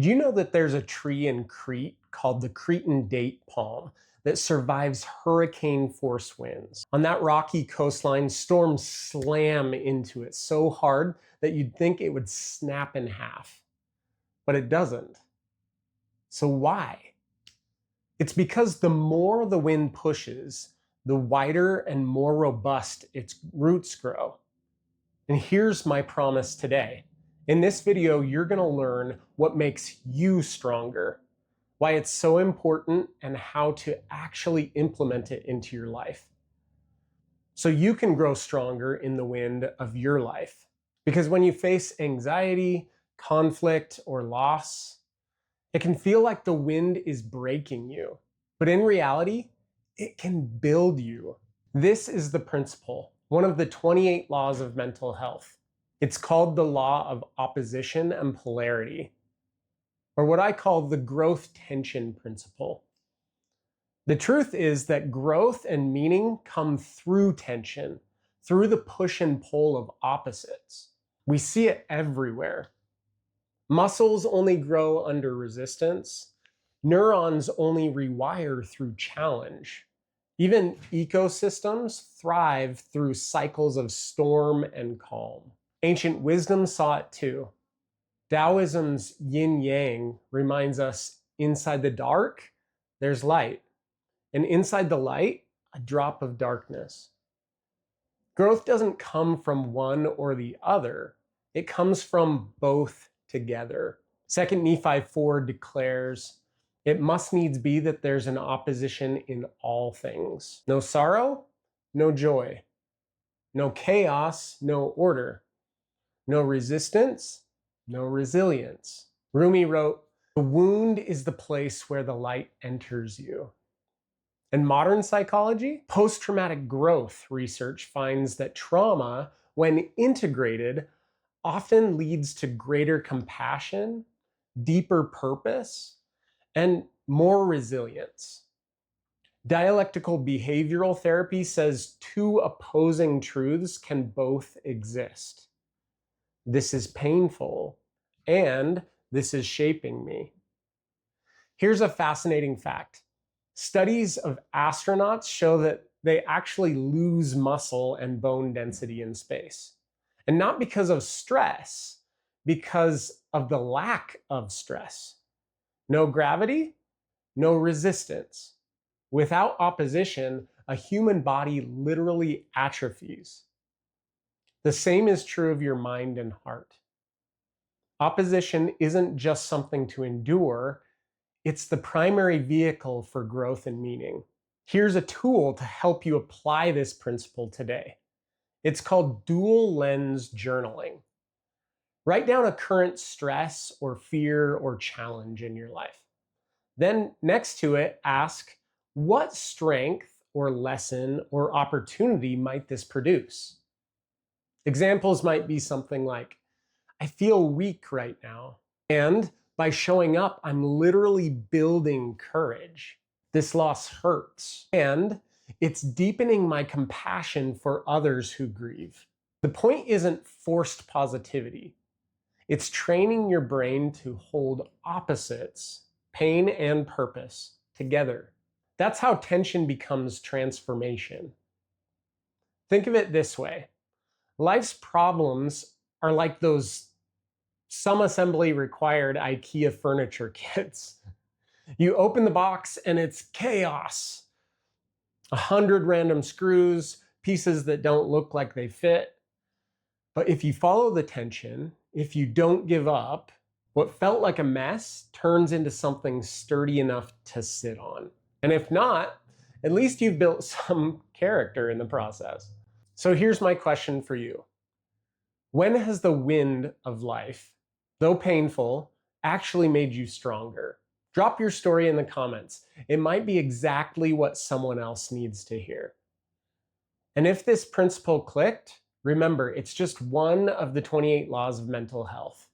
Did you know that there's a tree in Crete called the Cretan date palm that survives hurricane force winds? On that rocky coastline, storms slam into it so hard that you'd think it would snap in half, but it doesn't. So why? It's because the more the wind pushes, the wider and more robust its roots grow. And here's my promise today. In this video, you're going to learn what makes you stronger, why it's so important, and how to actually implement it into your life. So you can grow stronger in the wind of your life. Because when you face anxiety, conflict, or loss, it can feel like the wind is breaking you. But in reality, it can build you. This is the principle, one of the 28 laws of mental health. It's called the law of opposition and polarity, or what I call the growth tension principle. The truth is that growth and meaning come through tension, through the push and pull of opposites. We see it everywhere. Muscles only grow under resistance. Neurons only rewire through challenge. Even ecosystems thrive through cycles of storm and calm. Ancient wisdom saw it too. Taoism's yin-yang reminds us inside the dark, there's light. And inside the light, a drop of darkness. Growth doesn't come from one or the other. It comes from both together. 2 Nephi 4 declares, "It must needs be that there's an opposition in all things. No sorrow, no joy. No chaos, no order. No resistance, no resilience." Rumi wrote, "The wound is the place where the light enters you." In modern psychology, post-traumatic growth research finds that trauma, when integrated, often leads to greater compassion, deeper purpose, and more resilience. Dialectical behavioral therapy says two opposing truths can both exist. This is painful, and this is shaping me. Here's a fascinating fact. Studies of astronauts show that they actually lose muscle and bone density in space. And not because of stress, because of the lack of stress. No gravity, no resistance. Without opposition, a human body literally atrophies. The same is true of your mind and heart. Opposition isn't just something to endure, it's the primary vehicle for growth and meaning. Here's a tool to help you apply this principle today. It's called dual lens journaling. Write down a current stress or fear or challenge in your life. Then next to it, ask, what strength or lesson or opportunity might this produce? Examples might be something like, I feel weak right now. And by showing up, I'm literally building courage. This loss hurts. And it's deepening my compassion for others who grieve. The point isn't forced positivity. It's training your brain to hold opposites, pain and purpose, together. That's how tension becomes transformation. Think of it this way. Life's problems are like those some assembly required IKEA furniture kits. You open the box and it's chaos. 100 random screws, pieces that don't look like they fit. But if you follow the tension, if you don't give up, what felt like a mess turns into something sturdy enough to sit on. And if not, at least you've built some character in the process. So here's my question for you. When has the wind of life, though painful, actually made you stronger? Drop your story in the comments. It might be exactly what someone else needs to hear. And if this principle clicked, remember, it's just one of the 28 laws of mental health.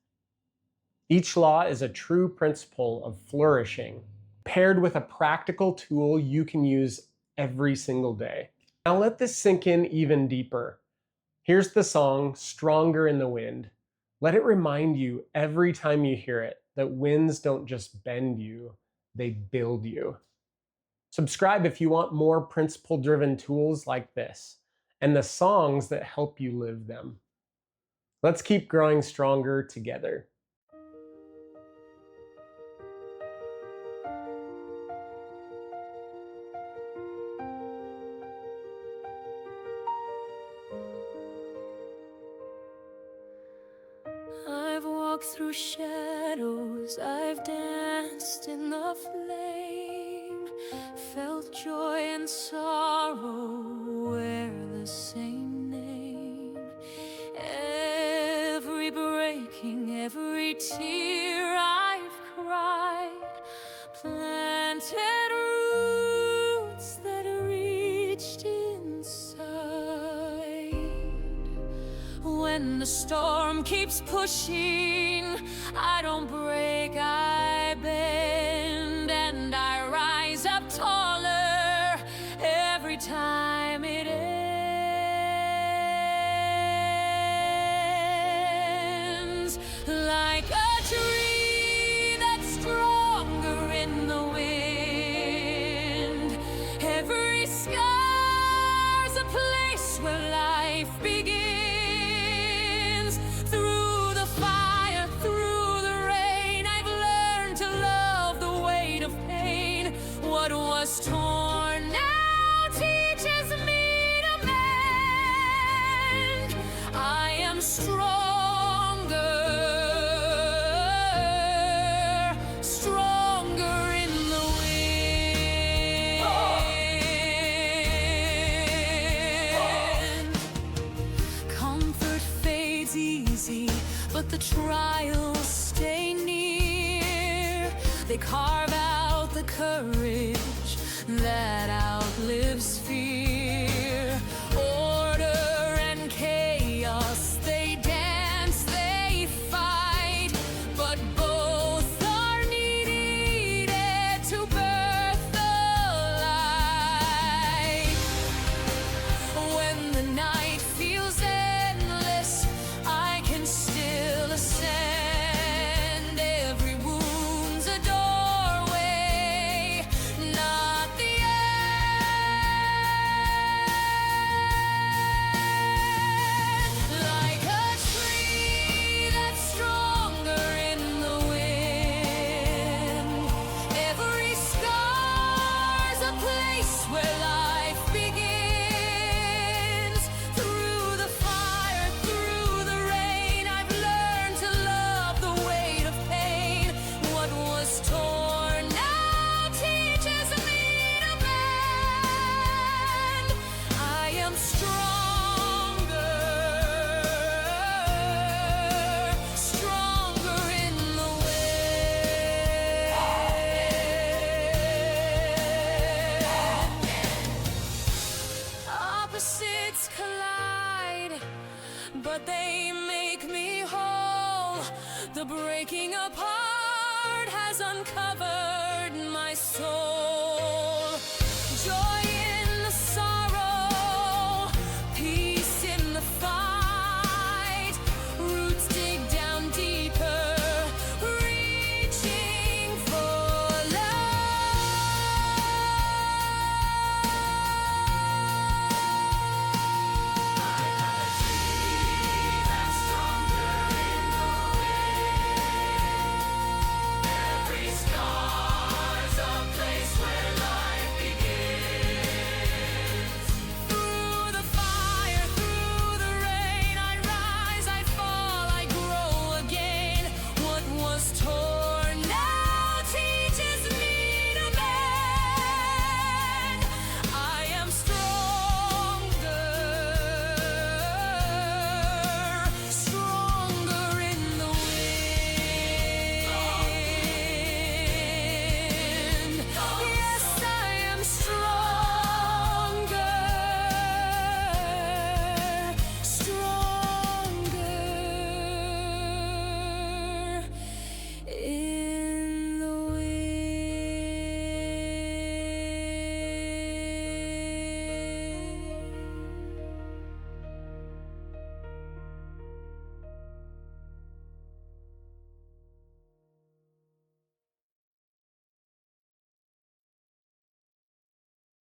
Each law is a true principle of flourishing, paired with a practical tool you can use every single day. Now let this sink in even deeper. Here's the song, Stronger in the Wind. Let it remind you every time you hear it that winds don't just bend you, they build you. Subscribe if you want more principle-driven tools like this and the songs that help you live them. Let's keep growing stronger together. I've walked through shadows, I've danced in the flame, felt joy and sorrow wear the same name. Every breaking, every tear I've cried, planted roots that reached inside. When the storm keeps pushing, I don't break, I bend, and I rise up taller every time it ends. Like a tree that's stronger in the wind, every scar's a place where life begins. What was torn now teaches me to mend. I am stronger, stronger in the wind. Comfort fades easy, but the trials stay near. They carve out the courage that outlives fear. Order and chaos, they dance, they fight, but both are needed to birth the light. When the night feels endless, I can still ascend. Every wound's a doorway, not the end. Like a tree that's stronger in the wind, every scar's a place where life begins. Through the fire, through the rain, I've learned to love the weight of pain. What was torn now teaches me to mend. I am stronger, stronger in the wind. Opposites collide, but they make me whole. The breaking apart has uncovered